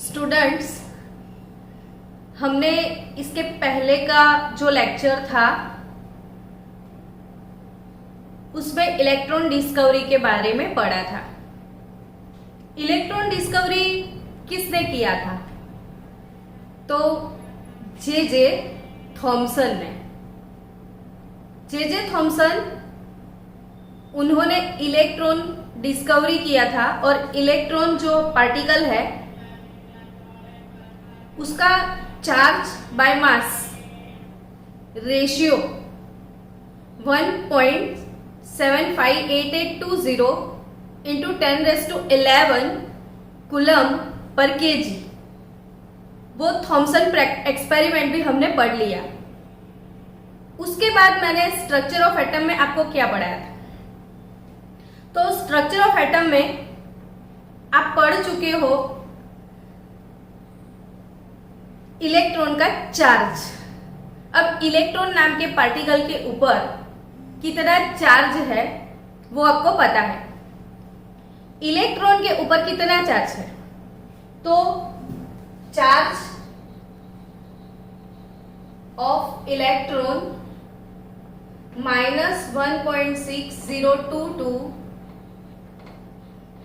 Students, हमने इसके पहले का जो लेक्चर था उसमें इलेक्ट्रॉन डिस्कवरी के बारे में पढ़ा था। इलेक्ट्रॉन डिस्कवरी किसने किया था? तो जे थॉमसन ने। जे थॉमसन, उन्होंने इलेक्ट्रॉन डिस्कवरी किया था और इलेक्ट्रॉन जो पार्टिकल है उसका charge by mass ratio 1.758820 into 10⁻11 coulomb per KG. वो थॉमसन एक्सपेरिमेंट भी हमने पढ़ लिया। उसके बाद मैंने स्ट्रक्चर ऑफ एटम में आपको क्या पढ़ाया था? तो स्ट्रक्चर ऑफ एटम में आप पढ़ चुके हो इलेक्ट्रॉन का चार्ज। अब इलेक्ट्रॉन नाम के पार्टिकल के ऊपर कितना चार्ज है वो आपको पता है। इलेक्ट्रॉन के ऊपर कितना चार्ज है? तो charge of electron -1.6022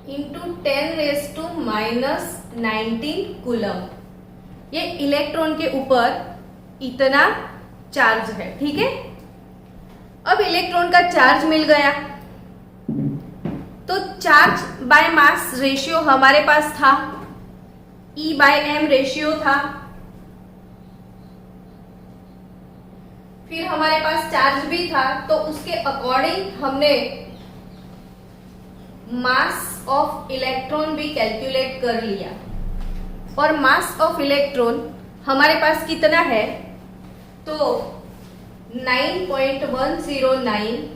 into 10⁻19 coulomb. ये इलेक्ट्रॉन के ऊपर इतना चार्ज है, ठीक है। अब इलेक्ट्रॉन का चार्ज मिल गया तो चार्ज बाय मास रेशियो हमारे पास था, E/m रेशियो था। फिर हमारे पास चार्ज भी था तो उसके अकॉर्डिंग हमने मास ऑफ इलेक्ट्रॉन भी कैलकुलेट कर लिया। और मास ऑफ इलेक्ट्रॉन हमारे पास कितना है? तो 9.109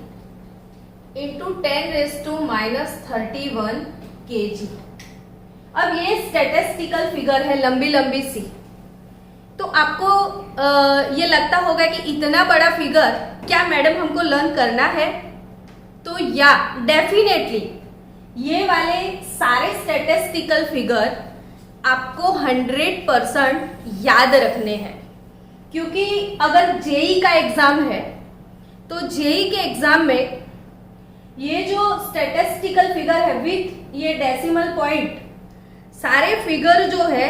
इंटू 10⁻31 kg। अब ये स्टैटिस्टिकल फिगर है, लंबी लंबी सी। तो आपको ये लगता होगा कि इतना बड़ा फिगर क्या मैडम हमको लर्न करना है? तो या डेफिनेटली ये वाले सारे स्टैटिस्टिकल फिगर आपको 100% याद रखने हैं, क्योंकि अगर जेई का एग्जाम है तो जेई के एग्जाम में ये जो स्टैटिस्टिकल फिगर है विथ ये डेसिमल पॉइंट, सारे फिगर जो है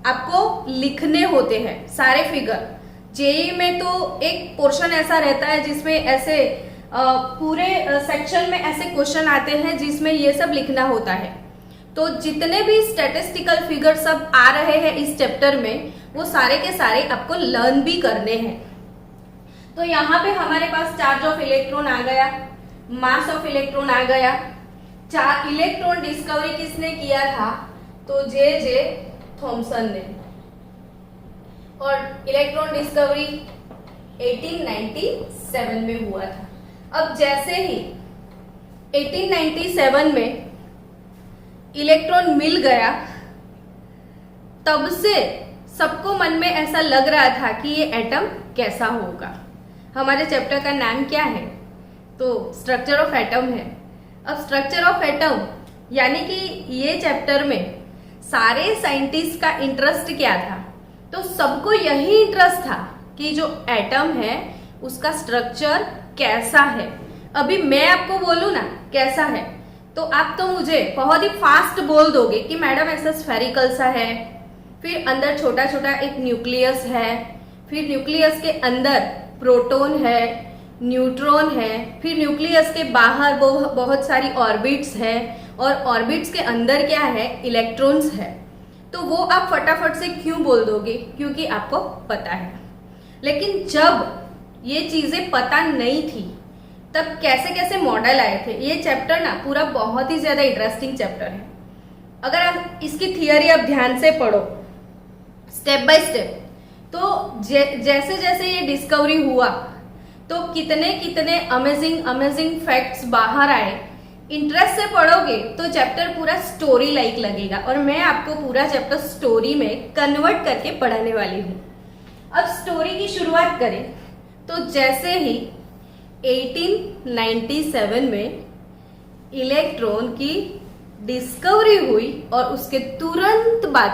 आपको लिखने होते हैं। सारे फिगर जेई में तो एक पोर्शन ऐसा रहता है जिसमें ऐसे पूरे सेक्शन में ऐसे क्वेश्चन आते हैं जिसमें ये सब लिखना होता है। तो जितने भी स्टैटिस्टिकल फिगर सब आ रहे हैं इस चैप्टर में वो सारे के सारे आपको लर्न भी करने हैं। तो यहाँ पे हमारे पास चार्ज ऑफ इलेक्ट्रॉन आ गया, मास ऑफ इलेक्ट्रॉन आ गया। इलेक्ट्रॉन डिस्कवरी किसने किया था? तो जे थॉमसन ने। और इलेक्ट्रॉन डिस्कवरी 1897 में हुआ था। अब जैसे ही 1897 में इलेक्ट्रॉन मिल गया तब से सबको मन में ऐसा लग रहा था कि ये एटम कैसा होगा। हमारे चैप्टर का नाम क्या है? तो स्ट्रक्चर ऑफ एटम है। अब स्ट्रक्चर ऑफ एटम यानी कि ये चैप्टर में सारे साइंटिस्ट का इंटरेस्ट क्या था? तो सबको यही इंटरेस्ट था कि जो एटम है उसका स्ट्रक्चर कैसा है। अभी मैं आपको बोलूं ना कैसा है तो आप तो मुझे बहुत ही फास्ट बोल दोगे कि मैडम ऐसा स्फेरिकल सा है, फिर अंदर छोटा छोटा एक न्यूक्लियस है, फिर न्यूक्लियस के अंदर प्रोटॉन है, न्यूट्रॉन है, फिर न्यूक्लियस के बाहर बहुत सारी ऑर्बिट्स है और ऑर्बिट्स के अंदर क्या है? इलेक्ट्रॉन्स है। तो वो आप फटाफट से क्यों बोल दोगे? क्योंकि आपको पता है। लेकिन जब ये चीजें पता नहीं थी तब कैसे कैसे मॉडल आए थे। ये चैप्टर ना पूरा बहुत ही ज्यादा इंटरेस्टिंग चैप्टर है। अगर आप इसकी थियरी आप ध्यान से पढ़ो स्टेप बाय स्टेप, तो जैसे जैसे ये डिस्कवरी हुआ तो कितने कितने अमेजिंग फैक्ट्स बाहर आए। इंटरेस्ट से पढ़ोगे तो चैप्टर पूरा स्टोरी लाइक लगेगा और मैं आपको पूरा चैप्टर स्टोरी में कन्वर्ट करके पढ़ाने वाली हूँ। अब स्टोरी की शुरुआत करें तो जैसे ही 1897 में इलेक्ट्रॉन की डिस्कवरी हुई और उसके तुरंत बाद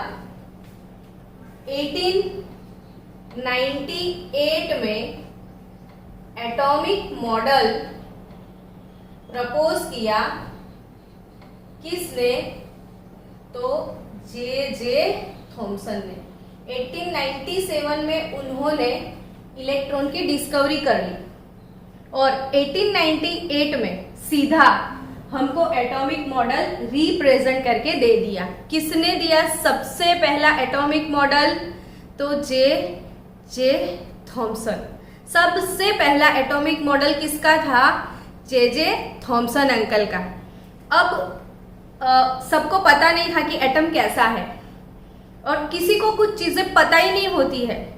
1898 में एटॉमिक मॉडल प्रपोज किया किसने? तो जे थॉमसन ने। 1897 में उन्होंने इलेक्ट्रॉन की डिस्कवरी कर ली और 1898 में सीधा हमको एटॉमिक मॉडल रिप्रेजेंट करके दे दिया। किसने दिया सबसे पहला एटॉमिक मॉडल? तो जे थॉमसन। सबसे पहला एटॉमिक मॉडल किसका था? जे थॉमसन अंकल का। अब सबको पता नहीं था कि एटम कैसा है और किसी को कुछ चीजें पता ही नहीं होती है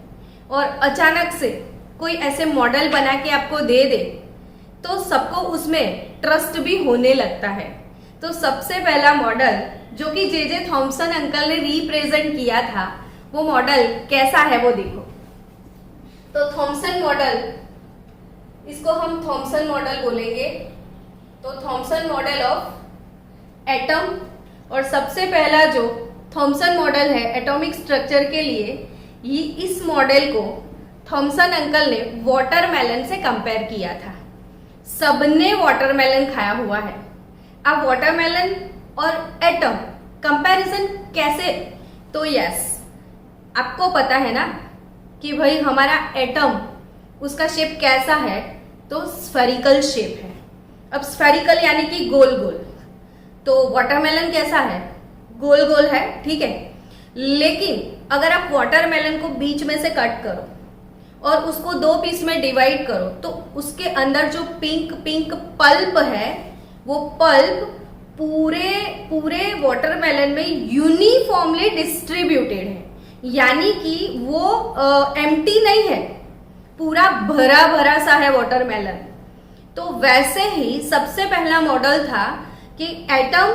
और अचानक से कोई ऐसे मॉडल बना के आपको दे दे तो सबको उसमें ट्रस्ट भी होने लगता है। तो सबसे पहला मॉडल जो कि जे थॉमसन अंकल ने रिप्रेजेंट किया था वो मॉडल कैसा है वो देखो। तो थॉमसन मॉडल, इसको हम थॉमसन मॉडल बोलेंगे। तो थॉमसन मॉडल ऑफ एटम, और सबसे पहला जो थॉमसन मॉडल है एटॉमिक स्ट्रक्चर के लिए, ये इस मॉडल को थॉमसन अंकल ने वाटरमेलन से कंपेयर किया था। सबने वाटरमेलन खाया हुआ है। अब वाटरमेलन और एटम कंपैरिजन कैसे? तो यस, आपको पता है ना कि भाई हमारा एटम उसका शेप कैसा है? तो स्फेरिकल शेप है। अब स्फेरिकल यानी कि गोल गोल। तो वाटरमेलन कैसा है? गोल गोल है, ठीक है। लेकिन अगर आप वाटरमेलन को बीच में से कट करो और उसको दो पीस में डिवाइड करो तो उसके अंदर जो पिंक पिंक पल्प है वो पल्प पूरे वाटरमेलन में यूनिफॉर्मली डिस्ट्रीब्यूटेड है, यानी कि वो एम्प्टी नहीं है, पूरा भरा भरा सा है वाटरमेलन। तो वैसे ही सबसे पहला मॉडल था कि एटम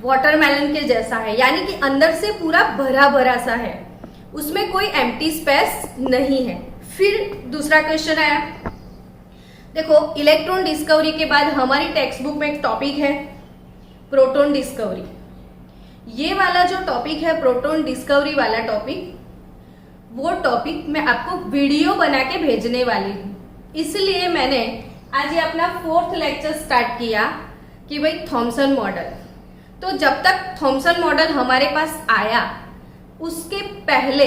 वाटरमेलन के जैसा है, यानी कि अंदर से पूरा भरा भरा सा है, उसमें कोई एम्प्टी स्पेस नहीं है। फिर दूसरा क्वेश्चन आया, देखो इलेक्ट्रॉन डिस्कवरी के बाद हमारी टेक्स्ट बुक में एक टॉपिक है प्रोटॉन डिस्कवरी। ये वाला जो टॉपिक है प्रोटॉन डिस्कवरी वाला टॉपिक, वो टॉपिक मैं आपको वीडियो बना के भेजने वाली हूँ। इसलिए मैंने आज ये अपना 4th लेक्चर स्टार्ट किया कि भाई थॉमसन मॉडल। तो जब तक थॉमसन मॉडल हमारे पास आया उसके पहले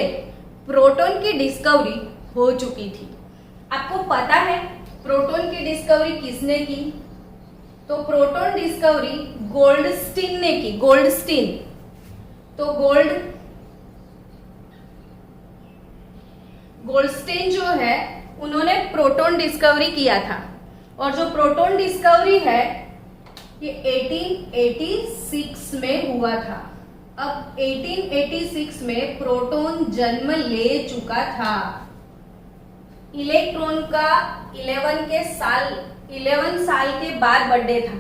प्रोटॉन की डिस्कवरी हो चुकी थी। आपको पता है प्रोटॉन की डिस्कवरी किसने की? तो प्रोटॉन डिस्कवरी गोल्डस्टीन ने की। गोल्डस्टीन, तो गोल्डस्टीन जो है उन्होंने प्रोटॉन डिस्कवरी किया था। और जो प्रोटॉन डिस्कवरी है ये 1886 में हुआ था। अब 1886 में प्रोटॉन जन्म ले चुका था। इलेक्ट्रॉन का 11 साल के बाद बर्थडे था।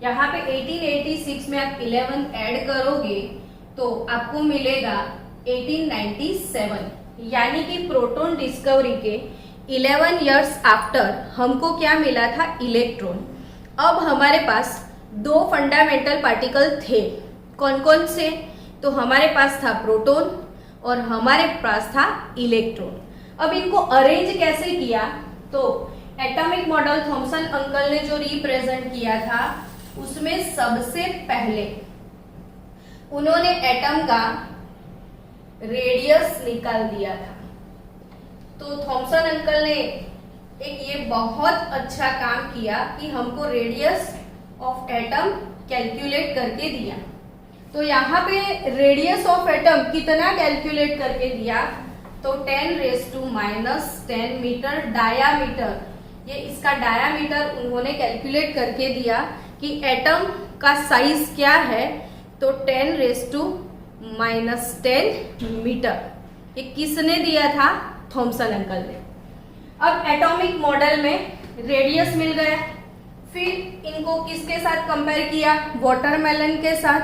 यहाँ पे 1886 में आप 11 ऐड करोगे तो आपको मिलेगा 1897, यानी कि प्रोटॉन डिस्कवरी के 11 इयर्स आफ्टर हमको क्या मिला था? इलेक्ट्रॉन। अब हमारे पास दो फंडामेंटल पार्टिकल थे। कौन कौन से? तो हमारे पास था प्रोटॉन और हमारे पास था इलेक्ट्रॉन। अब इनको अरेंज कैसे किया? तो एटॉमिक मॉडल थॉमसन अंकल ने जो रिप्रेजेंट किया था उसमें सबसे पहले उन्होंने एटम का रेडियस निकाल दिया था। तो थॉमसन अंकल ने एक ये बहुत अच्छा काम किया कि हमको रेडियस ऑफ एटम कैलकुलेट करके दिया। तो यहाँ पे रेडियस ऑफ एटम कितना कैलकुलेट करके दिया? तो 10⁻⁻10 मीटर डायामीटर, ये इसका डायामीटर उन्होंने कैलकुलेट करके दिया कि एटम का साइज क्या है। तो 10⁻⁻10 मीटर। ये किसने दिया था? थॉमसन अंकल ने। अब एटॉमिक मॉडल में रेडियस मिल गया, फिर इनको किसके साथ कंपेयर किया? वाटरमेलन के साथ।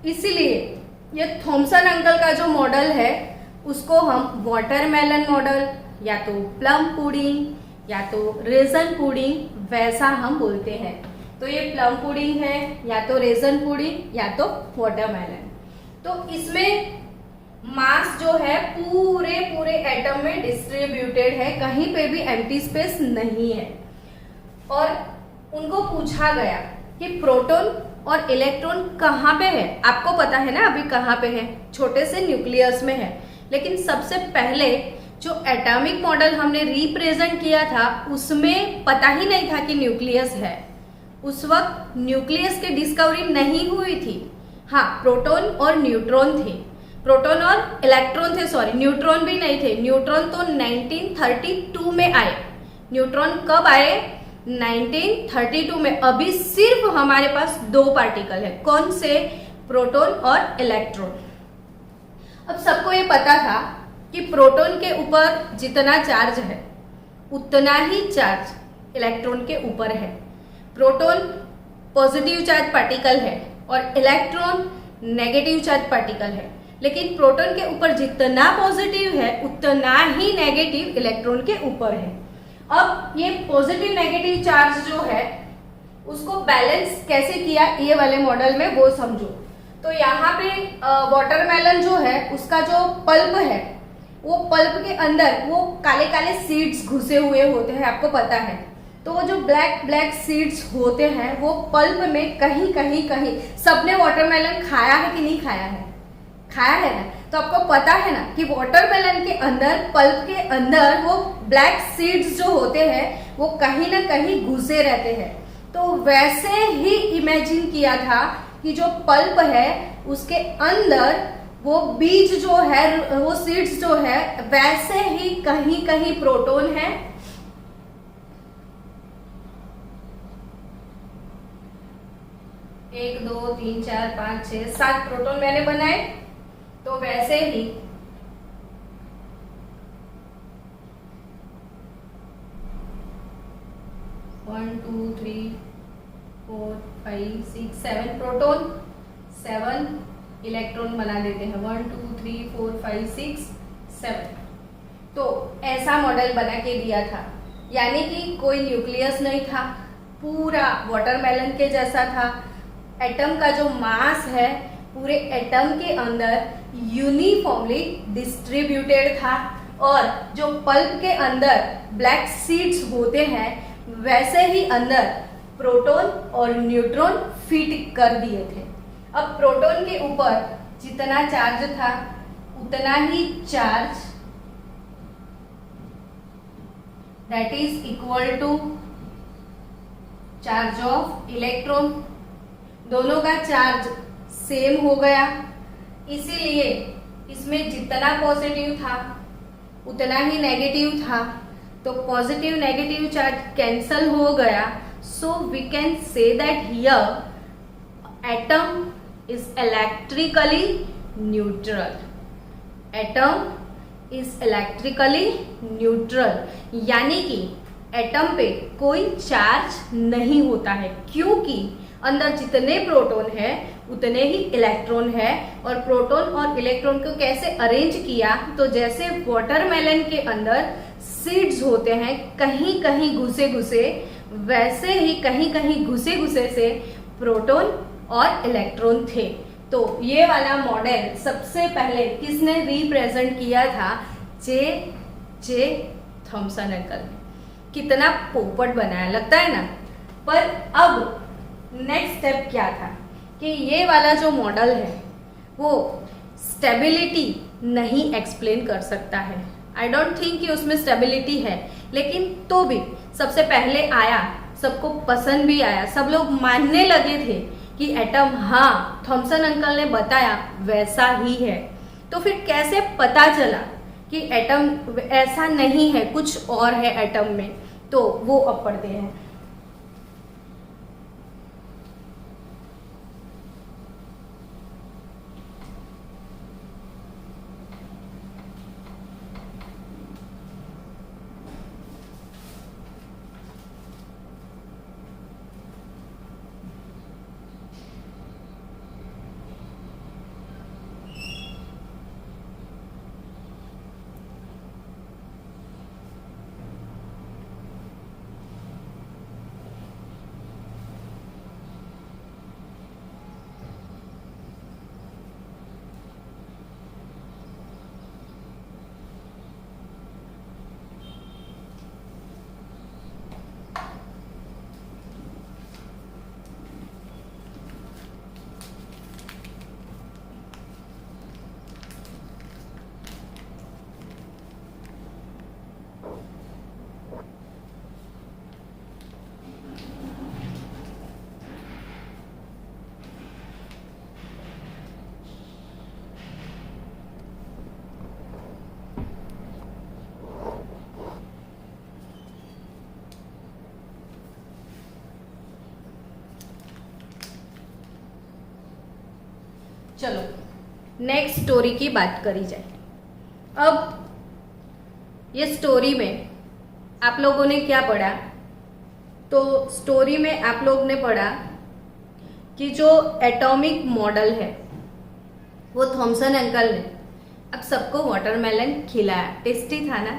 इसीलिए ये थॉमसन अंकल का जो मॉडल है उसको हम वाटरमेलन मॉडल या तो प्लम पुडिंग या तो रेजन पुडिंग वैसा हम बोलते हैं। तो ये प्लम पुडिंग है या तो रेजन पुडिंग या तो वाटरमेलन। तो इसमें मास मास जो है पूरे पूरे एटम में डिस्ट्रीब्यूटेड है, कहीं पे भी एम्प्टी स्पेस नहीं है। और उनको पूछा गया कि प्रोटॉन और इलेक्ट्रॉन कहाँ पे है। आपको पता है ना अभी कहाँ पे है, छोटे से न्यूक्लियस में है। लेकिन सबसे पहले जो एटॉमिक मॉडल हमने रिप्रेजेंट किया था उसमें पता ही नहीं था कि न्यूक्लियस है। उस वक्त न्यूक्लियस की डिस्कवरी नहीं हुई थी। हाँ, प्रोटॉन और न्यूट्रॉन थे, प्रोटॉन और इलेक्ट्रॉन थे, सॉरी न्यूट्रॉन भी नहीं थे। न्यूट्रॉन तो 1932 में आए। न्यूट्रॉन कब आए? 1932 में। अभी सिर्फ हमारे पास दो पार्टिकल है, कौन से? प्रोटॉन और इलेक्ट्रॉन। अब सबको ये पता था कि प्रोटॉन के ऊपर जितना चार्ज है उतना ही चार्ज इलेक्ट्रॉन के ऊपर है। प्रोटॉन पॉजिटिव चार्ज पार्टिकल है और इलेक्ट्रॉन नेगेटिव चार्ज पार्टिकल है। लेकिन प्रोटॉन के ऊपर जितना पॉजिटिव है उतना ही नेगेटिव इलेक्ट्रॉन के ऊपर है। अब ये पॉजिटिव नेगेटिव चार्ज जो है उसको बैलेंस कैसे किया ये वाले मॉडल में वो समझो। तो यहाँ पे वाटरमेलन जो है उसका जो पल्प है वो पल्प के अंदर वो काले काले सीड्स घुसे हुए होते हैं, आपको पता है। तो वो जो ब्लैक ब्लैक सीड्स होते हैं वो पल्प में कहीं कहीं कहीं, सबने वाटरमेलन खाया है कि नहीं खाया है? खाया है ना। तो आपको पता है ना कि वाटरमेलन के अंदर, पल्प के अंदर वो ब्लैक सीड्स जो होते हैं वो कहीं ना कहीं घुसे रहते हैं। तो वैसे ही इमेजिन किया था कि जो पल्प है उसके अंदर वो बीज जो है, वो सीड्स जो है, वैसे ही कहीं कहीं प्रोटॉन है। एक, दो, तीन, चार, पांच, 6, 7 प्रोटॉन मैंने बनाए। तो वैसे ही one, two, three, 4, 5, 6, 7 proton, 7 electron बना देते हैं। 1, 2, 3, 4, 5, 6, 7। तो ऐसा मॉडल बना के दिया था, यानी कि कोई न्यूक्लियस नहीं था, पूरा वाटरमेलन के जैसा था। एटम का जो मास है पूरे एटम के अंदर यूनिफॉर्मली डिस्ट्रीब्यूटेड था। और जो पल्प के अंदर ब्लैक सीड्स होते हैं वैसे ही अंदर प्रोटॉन और न्यूट्रॉन फिट कर दिए थे। अब प्रोटॉन के ऊपर जितना चार्ज था उतना ही charge, that is equal to charge of electron. दोनों का चार्ज सेम हो गया, इसीलिए इसमें जितना पॉजिटिव था उतना ही नेगेटिव था। तो पॉजिटिव नेगेटिव चार्ज कैंसल हो गया। So we can say that here atom is electrically neutral. Atom is electrically neutral, यानी कि एटम पे कोई चार्ज नहीं होता है, क्योंकि अंदर जितने प्रोटॉन है उतने ही इलेक्ट्रॉन है। और प्रोटॉन और इलेक्ट्रॉन को कैसे अरेंज किया, तो जैसे वाटरमेलन के अंदर सीड्स होते हैं कहीं कहीं घुसे घुसे, वैसे ही कहीं कहीं घुसे घुसे से प्रोटॉन और इलेक्ट्रॉन थे। तो ये वाला मॉडल सबसे पहले किसने रिप्रेजेंट किया था? जे थॉमसन अंकल ने। कितना पोपट बनाया, लगता है ना। पर अब नेक्स्ट स्टेप क्या था कि ये वाला जो मॉडल है वो स्टेबिलिटी नहीं एक्सप्लेन कर सकता है। आई डोंट थिंक कि उसमें स्टेबिलिटी है, लेकिन तो भी सबसे पहले आया, सबको पसंद भी आया, सब लोग मानने लगे थे कि एटम, हाँ थॉमसन अंकल ने बताया वैसा ही है। तो फिर कैसे पता चला कि एटम ऐसा नहीं है, कुछ और है एटम में? तो वो अब पढ़ते हैं। चलो नेक्स्ट स्टोरी की बात करी जाए। अब ये स्टोरी में आप लोगों ने क्या पढ़ा? तो स्टोरी में आप लोग ने पढ़ा कि जो एटॉमिक मॉडल है वो थॉमसन अंकल ने अब सबको वाटरमेलन खिलाया। टेस्टी था ना?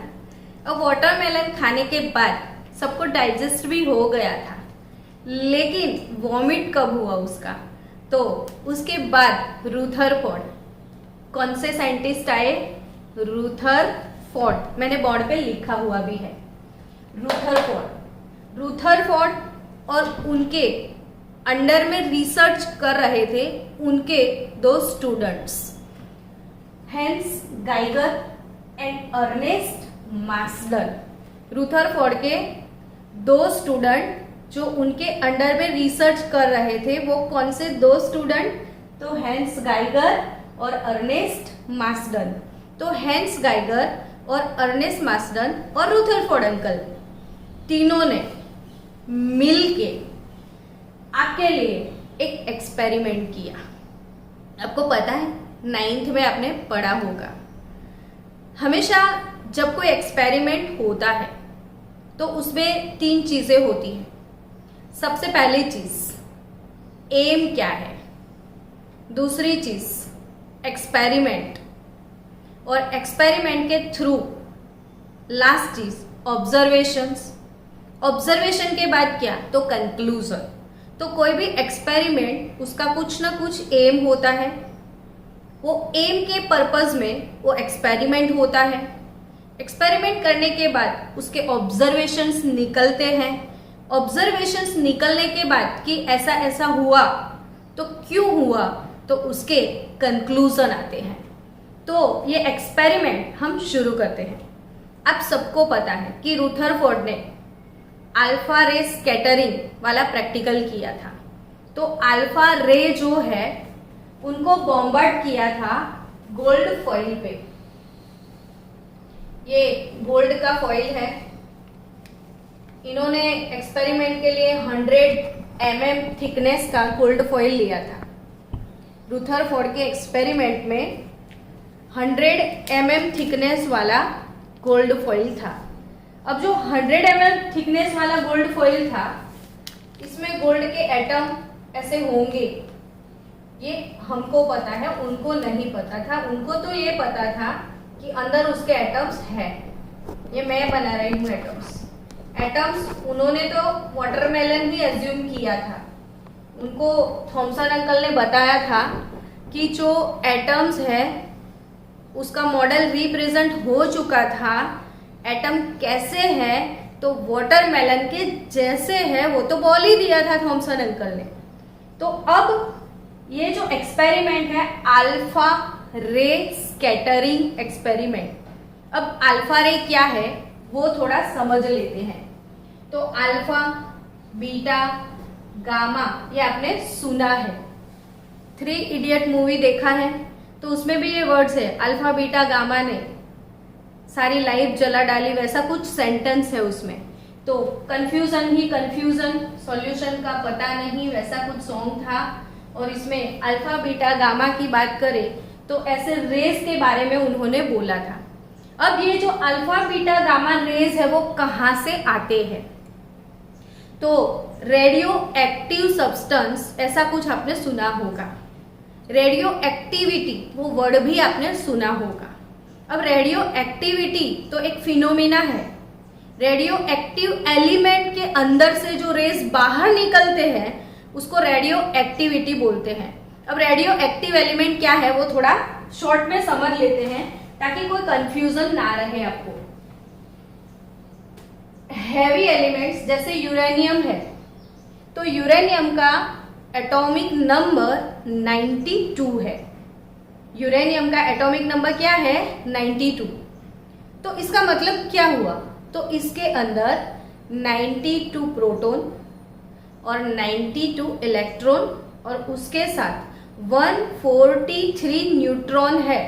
अब वाटरमेलन खाने के बाद सबको डाइजेस्ट भी हो गया था, लेकिन वॉमिट कब हुआ उसका? तो उसके बाद रुथरफोर्ड, कौन से साइंटिस्ट आए? रुथरफोर्ड, मैंने बोर्ड पे लिखा हुआ भी है। रुथरफोर्ड और उनके अंडर में रिसर्च कर रहे थे उनके दो students, Hans Geiger and Ernest Marsden. Rutherford के दो स्टूडेंट जो उनके अंडर में रिसर्च कर रहे थे वो कौन से दो स्टूडेंट? तो हेंस गाइगर और अर्नेस्ट मार्सडन। तो हेंस गाइगर और अर्नेस्ट मार्सडन और रुथरफोर्ड अंकल तीनों ने मिलके आपके लिए एक एक्सपेरिमेंट किया। आपको पता है 9th में आपने पढ़ा होगा, हमेशा जब कोई एक्सपेरिमेंट होता है तो उसमें 3 चीजें होती हैं। सबसे पहली चीज एम क्या है, दूसरी चीज एक्सपेरिमेंट, और एक्सपेरिमेंट के थ्रू लास्ट चीज ऑब्जर्वेशंस। ऑब्जर्वेशन के बाद क्या? तो कंक्लूजन। तो कोई भी एक्सपेरिमेंट उसका कुछ ना कुछ एम होता है, वो एम के पर्पस में वो एक्सपेरिमेंट होता है। एक्सपेरिमेंट करने के बाद उसके ऑब्जर्वेशंस निकलते हैं। ऑब्जर्वेशंस निकलने के बाद कि ऐसा ऐसा हुआ तो क्यों हुआ, तो उसके कंक्लूजन आते हैं। तो ये एक्सपेरिमेंट हम शुरू करते हैं। आप सबको पता है कि रुथरफोर्ड ने अल्फा रे स्कैटरिंग वाला प्रैक्टिकल किया था। तो अल्फा रे जो है उनको बॉम्बार्ड किया था गोल्ड फॉइल पे। ये गोल्ड का फॉइल है। इन्होंने एक्सपेरिमेंट के लिए 100 mm थिकनेस का गोल्ड फॉइल लिया था। रुथरफोर्ड के एक्सपेरिमेंट में 100 mm थिकनेस वाला गोल्ड फॉइल था। अब जो 100 mm थिकनेस वाला गोल्ड फॉइल था, इसमें गोल्ड के एटम ऐसे होंगे, ये हमको पता है, उनको नहीं पता था। उनको तो ये पता था कि अंदर उसके एटम्स है। ये मैं बना रही हूँ एटम्स उन्होंने तो वाटरमेलन ही एज्यूम किया था। उनको थॉमसन अंकल ने बताया था कि जो एटम्स है उसका मॉडल रिप्रेजेंट हो चुका था। एटम कैसे है? तो वाटरमेलन के जैसे है, वो तो बोल ही दिया था थॉमसन अंकल ने। तो अब ये जो एक्सपेरिमेंट है अल्फा रे स्कैटरिंग एक्सपेरिमेंट। अब अल्फा रे क्या है वो थोड़ा समझ लेते हैं। तो अल्फा, बीटा, गामा, ये आपने सुना है। 3 इडियट मूवी देखा है तो उसमें भी ये वर्ड्स है, अल्फा बीटा गामा ने सारी लाइफ जला डाली, वैसा कुछ सेंटेंस है उसमें। तो कंफ्यूजन ही कंफ्यूजन, सॉल्यूशन का पता नहीं, वैसा कुछ सॉन्ग था। और इसमें अल्फा बीटा गामा की बात करें तो ऐसे रेस के बारे में उन्होंने बोला था। अब ये जो अल्फा बीटा गामा रेज है वो कहाँ से आते हैं? तो रेडियो एक्टिव सब्सटेंस, ऐसा कुछ आपने सुना होगा। रेडियो एक्टिविटी वो वर्ड भी आपने सुना होगा। अब रेडियो एक्टिविटी तो एक फिनोमिना है। रेडियो एक्टिव एलिमेंट के अंदर से जो रेस बाहर निकलते हैं उसको रेडियो एक्टिविटी बोलते हैं। अब रेडियो एक्टिव एलिमेंट क्या है वो थोड़ा शॉर्ट में समझ लेते हैं ताकि कोई कंफ्यूजन ना रहे आपको। हैवी एलिमेंट्स जैसे यूरेनियम है, तो यूरेनियम का एटॉमिक नंबर 92 है। यूरेनियम का एटॉमिक नंबर क्या है? 92। तो इसका मतलब क्या हुआ? तो इसके अंदर 92 प्रोटॉन और 92 इलेक्ट्रॉन और उसके साथ 143 न्यूट्रॉन है।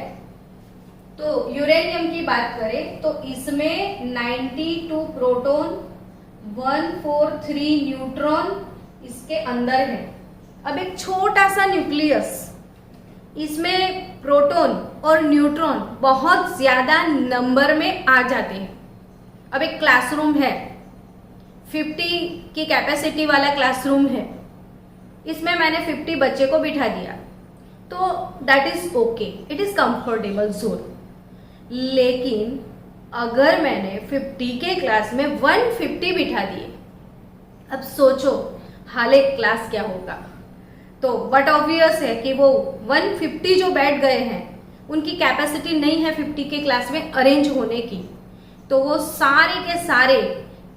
तो यूरेनियम की बात करें तो इसमें 92 प्रोटॉन, 143 न्यूट्रॉन इसके अंदर है। अब एक छोटा सा न्यूक्लियस इसमें प्रोटॉन और न्यूट्रॉन बहुत ज्यादा नंबर में आ जाते हैं। अब एक क्लासरूम है, 50 की कैपेसिटी वाला क्लासरूम है, इसमें मैंने 50 बच्चे को बिठा दिया तो that is okay, it is comfortable zone. लेकिन अगर मैंने 50 के क्लास में 150 बिठा दिए, अब सोचो हाल क्लास क्या होगा। तो बट ऑब्वियस है कि वो 150 जो बैठ गए हैं उनकी कैपेसिटी नहीं है 50 के क्लास में अरेंज होने की, तो वो सारे के सारे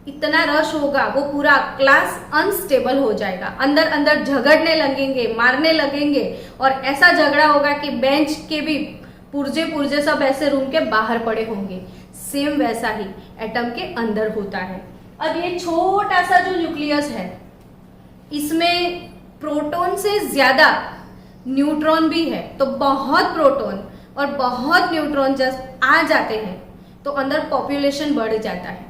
इतना रश होगा, वो पूरा क्लास अनस्टेबल हो जाएगा, अंदर अंदर झगड़ने लगेंगे, मारने लगेंगे, और ऐसा झगड़ा होगा कि बेंच के भी पुर्जे पुर्जे सब ऐसे रूम के बाहर पड़े होंगे। सेम वैसा ही एटम के अंदर होता है। अब ये छोटा सा जो न्यूक्लियस है, इसमें प्रोटॉन से ज्यादा न्यूट्रॉन भी है, तो बहुत प्रोटॉन और बहुत न्यूट्रॉन जब आ जाते हैं तो अंदर पॉपुलेशन बढ़ जाता है,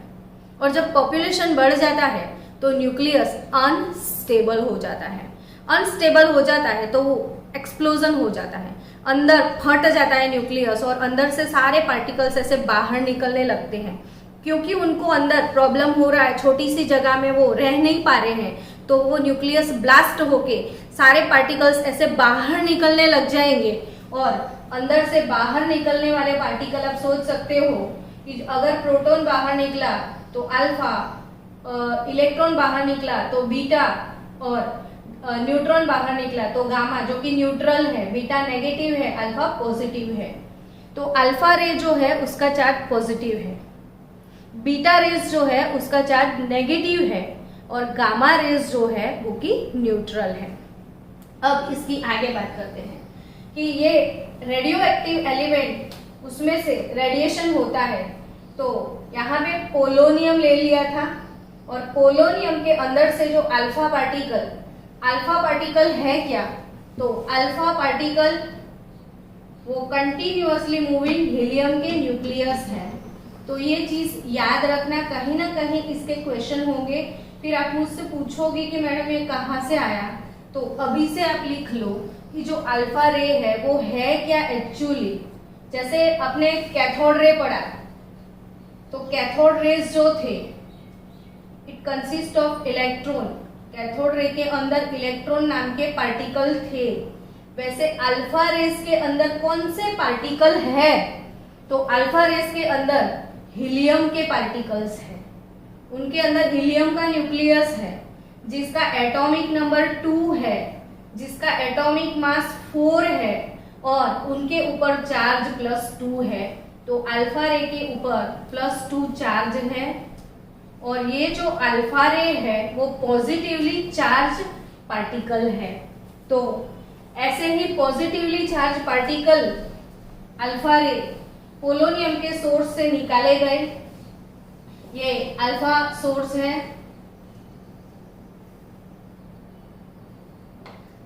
और जब पॉपुलेशन बढ़ जाता है तो न्यूक्लियस अनस्टेबल हो जाता है। अनस्टेबल हो जाता है तो वो एक्सप्लोजन हो जाता है, अंदर फट जाता है न्यूक्लियस, और अंदर से सारे पार्टिकल्स ऐसे बाहर निकलने लगते हैं। क्योंकि उनको अंदर प्रॉब्लम हो रहा है, छोटी सी जगह में वो रह नहीं पा रहे हैं, तो वो न्यूक्लियस ब्लास्ट होके सारे पार्टिकल्स ऐसे बाहर निकलने लग जाएंगे। और अंदर से बाहर निकलने वाले पार्टिकल आप सोच सकते हो कि अगर प्रोटॉन बाहर निकला तो अल्फा, इलेक्ट्रॉन बाहर निकला तो बीटा, और न्यूट्रॉन बाहर निकला तो गामा, जो कि न्यूट्रल है, बीटा नेगेटिव है, अल्फा पॉजिटिव है। तो अल्फा रे जो है उसका चार्ज पॉजिटिव है, बीटा रेज जो है उसका चार्ज नेगेटिव है, और गामा रेज जो है वो कि न्यूट्रल है। अब इसकी आगे बात करते हैं कि ये रेडियो एक्टिव एलिमेंट, उसमें से रेडिएशन होता है। तो यहाँ पे पोलोनियम ले लिया था, और पोलोनियम के अंदर से जो अल्फा पार्टिकल है क्या, तो अल्फा पार्टिकल वो कंटिन्यूअसली मूविंग हीलियम के न्यूक्लियस है। तो ये चीज याद रखना, कहीं ना कहीं इसके क्वेश्चन होंगे। फिर आप मुझसे पूछोगे कि मैडम ये कहाँ से आया, तो अभी से आप लिख लो कि जो अल्फा रे है वो है क्या एक्चुअली। जैसे अपने कैथोड रे पढ़ा, तो कैथोड रेज जो थे it consist of electron, cathode ray के अंदर इलेक्ट्रॉन नाम के पार्टिकल थे। वैसे अल्फा रेस के अंदर कौन से पार्टिकल है, तो अल्फा रेस के अंदर हीलियम के पार्टिकल्स हैं। उनके अंदर हीलियम का न्यूक्लियस है जिसका एटॉमिक नंबर 2 है, जिसका एटॉमिक मास 4 है, और उनके ऊपर चार्ज +2 है। तो अल्फा रे के ऊपर +2 चार्ज है, और ये जो अल्फा रे है वो पॉजिटिवली चार्ज पार्टिकल है। तो ऐसे ही positively charge particle alpha ray polonium के सोर्स से निकाले गए। ये अल्फा सोर्स है,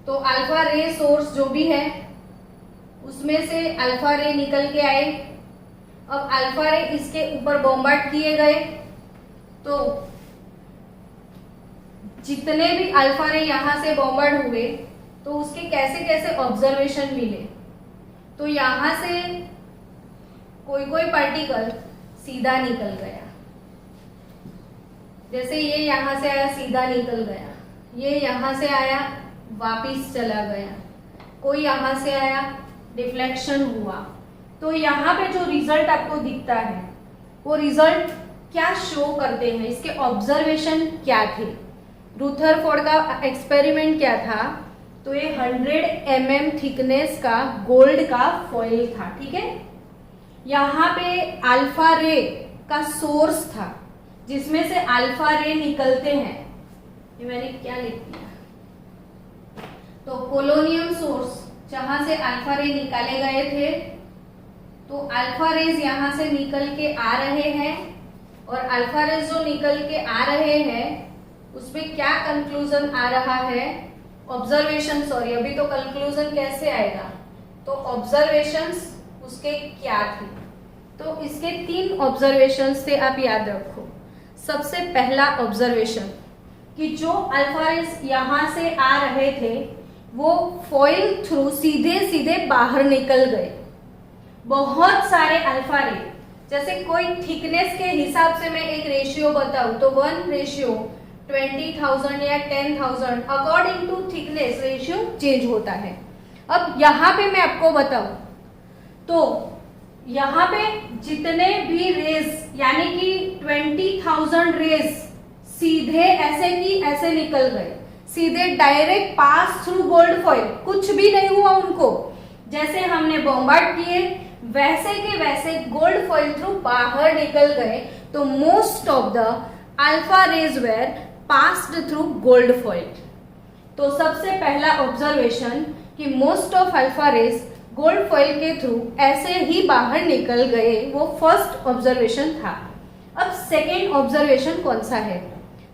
तो अल्फा रे सोर्स जो भी है उसमें से अल्फा रे निकल के आए। अब अल्फा रे इसके ऊपर बॉम्बार्ड किए गए, तो जितने भी अल्फा रे यहां से बॉम्बार्ड हुए तो उसके कैसे कैसे ऑब्जर्वेशन मिले। तो यहां से कोई कोई पार्टिकल सीधा निकल गया, जैसे ये यहां से आया सीधा निकल गया, ये यहां से आया वापिस चला गया, कोई यहां से आया डिफ्लेक्शन हुआ। तो यहाँ पे जो रिजल्ट आपको दिखता है वो रिजल्ट क्या शो करते हैं, इसके ऑब्जर्वेशन क्या थे। रुथरफोर्ड का एक्सपेरिमेंट क्या था, तो ये 100 mm थिकनेस का गोल्ड का फॉइल था, ठीक है। यहाँ पे अल्फा रे का सोर्स था जिसमें से अल्फा रे निकलते हैं। ये मैंने क्या लिख दिया, तो पोलोनियम सोर्स जहां से अल्फा रे निकाले गए थे, तो अल्फा रेज यहां से निकल के आ रहे हैं, और अल्फा रेज जो निकल के आ रहे हैं उसमें क्या कंक्लूजन आ रहा है, ऑब्जर्वेशन, सॉरी अभी तो कंक्लूजन कैसे आएगा, तो ऑब्जर्वेशंस उसके क्या थे। तो इसके 3 ऑब्जर्वेशंस थे, आप याद रखो। सबसे पहला ऑब्जर्वेशन कि जो अल्फा रेज यहां से आ रहे थे वो फॉइल थ्रू सीधे सीधे बाहर निकल गए। बहुत सारे अल्फा रे, जैसे कोई थिकनेस के हिसाब से मैं एक रेशियो बताऊं तो 1:20,000 या 10,000 according to thickness ratio change होता है। अब यहाँ पे मैं आपको बताऊं तो यहाँ पे जितने भी रेज यानी कि 20,000 रेज सीधे ऐसे की ऐसे निकल गए, सीधे direct pass through gold foil, कुछ भी नहीं हुआ उनको। जैसे हमने बॉम्बार्ड किए वैसे के वैसे गोल्ड फॉइल थ्रू बाहर निकल गए। तो most of the alpha rays were passed through gold foil. तो सबसे पहला ऑब्जर्वेशन कि most of alpha rays gold foil के थ्रू ऐसे ही बाहर निकल गए, वो फर्स्ट ऑब्जर्वेशन था। अब सेकेंड ऑब्जर्वेशन कौन सा है?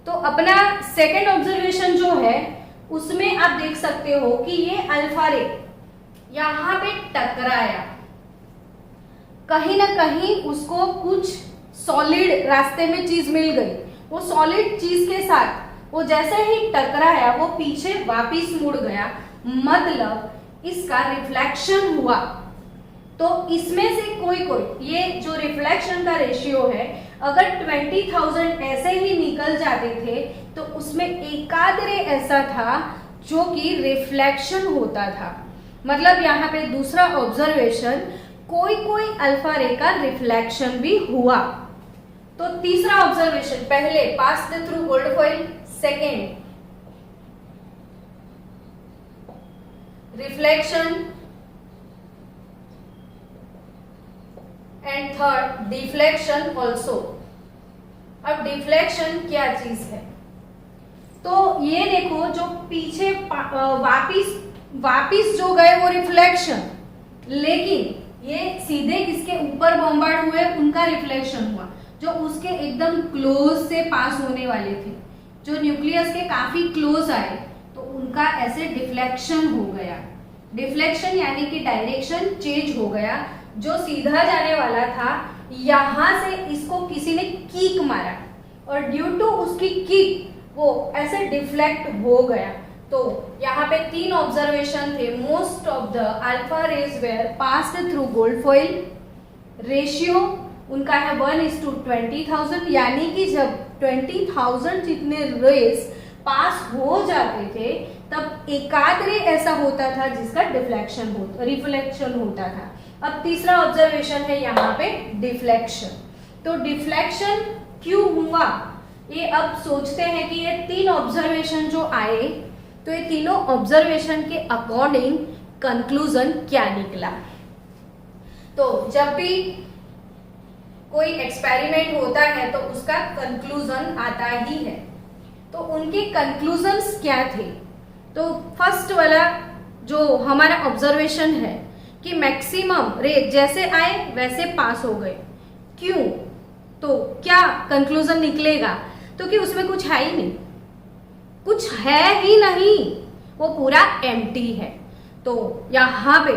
तो अपना सेकेंड ऑब्जर्वेशन जो है उसमें आप देख सकते हो कि ये अल्फा रे यहां पे टकराया, कहीं ना कहीं उसको कुछ सॉलिड रास्ते में चीज मिल गई। वो सॉलिड चीज के साथ वो जैसे ही टकराया वो पीछे वापिस मुड़ गया, मतलब इसका रिफ्लेक्शन हुआ। तो इसमें से कोई ये जो रिफ्लेक्शन का रेशियो है, अगर 20,000 ऐसे ही निकल जाते थे तो उसमें एकाध रे ऐसा था जो कि रिफ्लेक्शन होता था। मतलब यहाँ पे दूसरा ऑब्जर्वेशन, कोई अल्फा रे का रिफ्लेक्शन भी हुआ। तो तीसरा ऑब्जर्वेशन, पहले passed through gold foil, second reflection and third deflection also. अब डिफ्लेक्शन क्या चीज है? तो ये देखो जो पीछे वापिस जो गए वो रिफ्लेक्शन, लेकिन ये सीधे किसके ऊपर बॉम्बार्ड हुए उनका रिफ्लेक्शन हुआ। जो उसके एकदम क्लोज से पास होने वाले थे, जो न्यूक्लियस के काफी क्लोज आए, तो उनका ऐसे डिफ्लेक्शन हो गया। डिफ्लेक्शन यानी कि डायरेक्शन चेंज हो गया। जो सीधा जाने वाला था यहां से इसको किसी ने किक मारा और ड्यू टू उसकी किक वो ऐसे डिफ्लेक्ट हो गया। तो यहाँ पे तीन ऑब्जर्वेशन थे। Most of the alpha rays were passed through gold foil, ratio उनका है 1:20,000, यानी कि जब 20,000 जितने रेज पास हो जाते थे तब एकाध रे ऐसा होता था जिसका रिफ्लेक्शन होता था। अब तीसरा ऑब्जर्वेशन है यहाँ पे डिफ्लेक्शन। तो डिफ्लेक्शन क्यों हुआ ये अब सोचते हैं कि ये तीन ऑब्जर्वेशन जो आए, तो ये तीनों ऑब्जर्वेशन के अकॉर्डिंग कंक्लूजन क्या निकला। तो जब भी कोई एक्सपेरिमेंट होता है तो उसका कंक्लूजन आता ही है। तो उनके कंक्लूजन्स क्या थे? तो फर्स्ट वाला जो हमारा ऑब्जर्वेशन है कि मैक्सिमम रे जैसे आए वैसे पास हो गए। क्यों? तो क्या कंक्लूजन निकलेगा? तो कि उसमें कुछ है ही नहीं, कुछ है ही नहीं, वो पूरा एम्प्टी है। तो यहाँ पे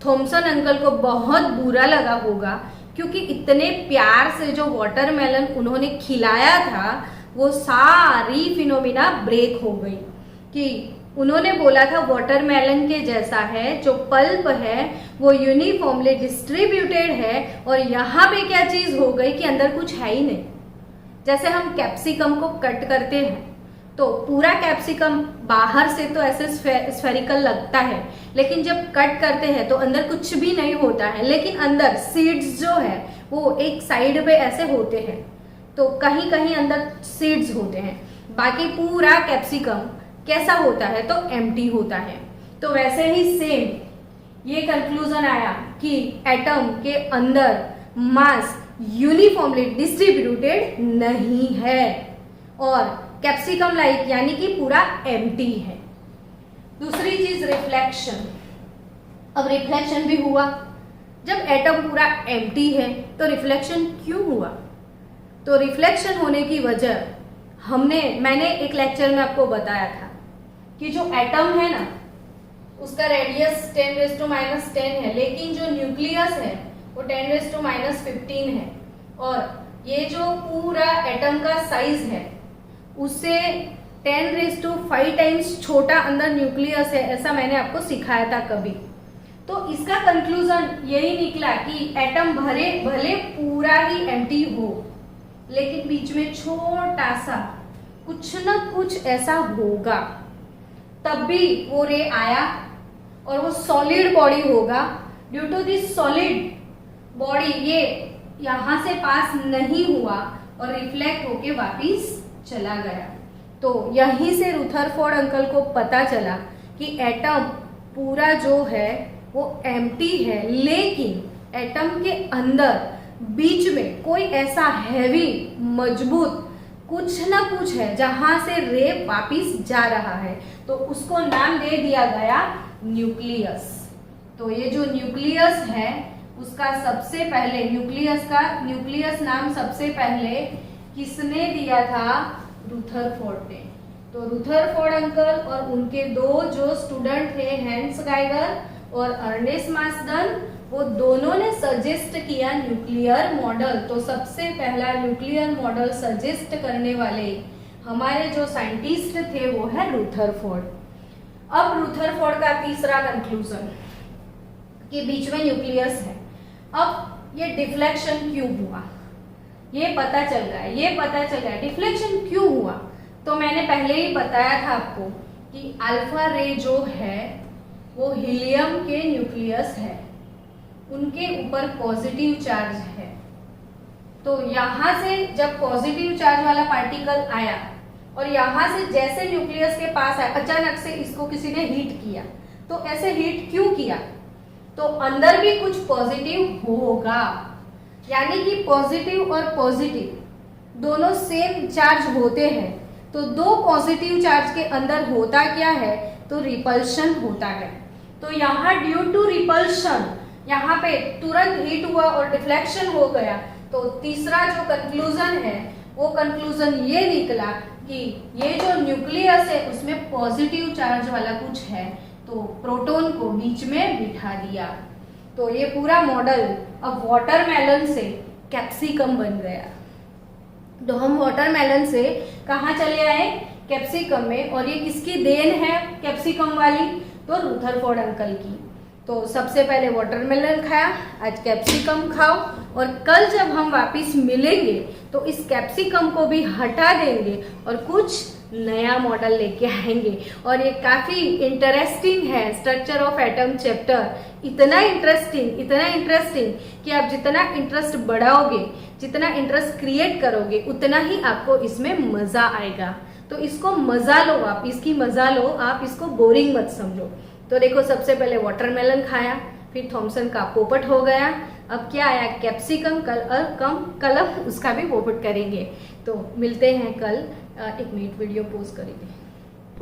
थॉमसन अंकल को बहुत बुरा लगा होगा, क्योंकि इतने प्यार से जो वाटरमेलन उन्होंने खिलाया था वो सारी फिनोमिना ब्रेक हो गई। कि उन्होंने बोला था वाटरमेलन के जैसा है, जो पल्प है वो यूनिफॉर्मली डिस्ट्रीब्यूटेड है, और यहाँ पे क्या चीज हो गई कि अंदर कुछ है ही नहीं। जैसे हम कैप्सिकम को कट करते हैं तो पूरा कैप्सिकम बाहर से तो ऐसे स्फेरिकल लगता है, लेकिन जब कट करते हैं तो अंदर कुछ भी नहीं होता है, लेकिन अंदर सीड्स जो है वो एक साइड पे ऐसे होते हैं, तो कहीं कहीं अंदर सीड्स होते हैं, बाकी पूरा कैप्सिकम कैसा होता है तो एम्प्टी होता है। तो वैसे ही सेम ये कंक्लूजन आया कि एटम के अंदर मास यूनिफॉर्मली डिस्ट्रीब्यूटेड नहीं है और कैप्सिकम लाइक यानी कि पूरा एम्प्टी है। दूसरी चीज रिफ्लेक्शन। अब रिफ्लेक्शन भी हुआ। जब एटम पूरा एम्प्टी है तो रिफ्लेक्शन क्यों हुआ? तो रिफ्लेक्शन होने की वजह मैंने एक लेक्चर में आपको बताया था कि जो एटम है ना उसका रेडियस 10⁻⁻10 है, लेकिन जो न्यूक्लियस है वो 10⁻15 है, और ये जो पूरा एटम का साइज है उससे 10⁵ टाइम्स छोटा अंदर न्यूक्लियस है, ऐसा मैंने आपको सिखाया था कभी। तो इसका कंक्लूजन यही निकला कि एटम भले पूरा ही एम्प्टी हो, लेकिन बीच में छोटा सा कुछ न कुछ ऐसा होगा, तब भी वो रे आया और वो सॉलिड बॉडी होगा। Due to this solid body ये यहां से पास नहीं हुआ और रिफ्लेक्ट होके वापिस चला गया। तो यहीं से रुथरफोर्ड अंकल को पता चला कि एटम पूरा जो है वो एम्प्टी है, लेकिन एटम के अंदर बीच में कोई ऐसा हैवी मजबूत कुछ ना कुछ है जहां से रे वापिस जा रहा है। तो उसको नाम दे दिया गया न्यूक्लियस। तो ये जो न्यूक्लियस है उसका सबसे पहले न्यूक्लियस नाम सबसे पहले किसने दिया था? रुथरफोर्ड ने। तो रुथरफोर्ड अंकल और उनके दो जो स्टूडेंट थे, हैंस गाइगर और अर्नेस्ट मार्सडन, वो दोनों ने सजेस्ट किया न्यूक्लियर मॉडल। तो सबसे पहला न्यूक्लियर मॉडल सजेस्ट करने वाले हमारे जो साइंटिस्ट थे वो है रुथरफोर्ड। अब रुथरफोर्ड का तीसरा कंक्लूजन कि बीच में न्यूक्लियस है। अब ये डिफ्लेक्शन क्यों हुआ ये पता चल रहा है। डिफ्लेक्शन क्यों हुआ? तो मैंने पहले ही बताया था आपको कि अल्फा रे जो है वो हीलियम के न्यूक्लियस है, उनके ऊपर पॉजिटिव चार्ज है। तो यहां से जब पॉजिटिव चार्ज वाला पार्टिकल आया और यहां से जैसे न्यूक्लियस के पास आया, अचानक से इसको किसी ने हीट किया। तो ऐसे हीट क्यों किया? तो अंदर भी कुछ पॉजिटिव होगा, यानी कि पॉजिटिव और पॉजिटिव दोनों सेम चार्ज होते हैं। तो दो पॉजिटिव चार्ज के अंदर होता क्या है? तो रिपल्शन होता है। तो यहाँ ड्यू टू रिपल्शन यहाँ पे तुरंत हीट हुआ और डिफ्लेक्शन हो गया। तो तीसरा जो कंक्लूजन है वो कंक्लूजन ये निकला कि ये जो न्यूक्लियस है उसमें पॉजिटिव चार्ज वाला कुछ है, तो प्रोटॉन को बीच में बिठा दिया। तो ये पूरा मॉडल अब वाटरमेलन से कैप्सिकम बन गया। तो हम वाटरमेलन से कहाँ चले आए? कैप्सिकम में। और ये किसकी देन है कैप्सिकम वाली? तो रुथरफोर्ड अंकल की। तो सबसे पहले वाटरमेलन खाया, आज कैप्सिकम खाओ, और कल जब हम वापिस मिलेंगे तो इस कैप्सिकम को भी हटा देंगे और कुछ नया मॉडल लेके आएंगे। और ये काफी इंटरेस्टिंग है, स्ट्रक्चर ऑफ एटम चैप्टर। इतना इंटरेस्टिंग कि आप जितना इंटरेस्ट बढ़ाओगे, जितना इंटरेस्ट क्रिएट करोगे, उतना ही आपको इसमें मजा आएगा। तो इसको मजा लो, आप इसकी मजा लो, आप इसको बोरिंग मत समझो। तो देखो, सबसे पहले वाटरमेलन खाया, फिर थॉमसन का पोपट हो गया, अब क्या आया? कैप्सिकम। कल उसका भी पोपट करेंगे। तो मिलते हैं कल। एक मिनट, वीडियो पॉज करेंगे।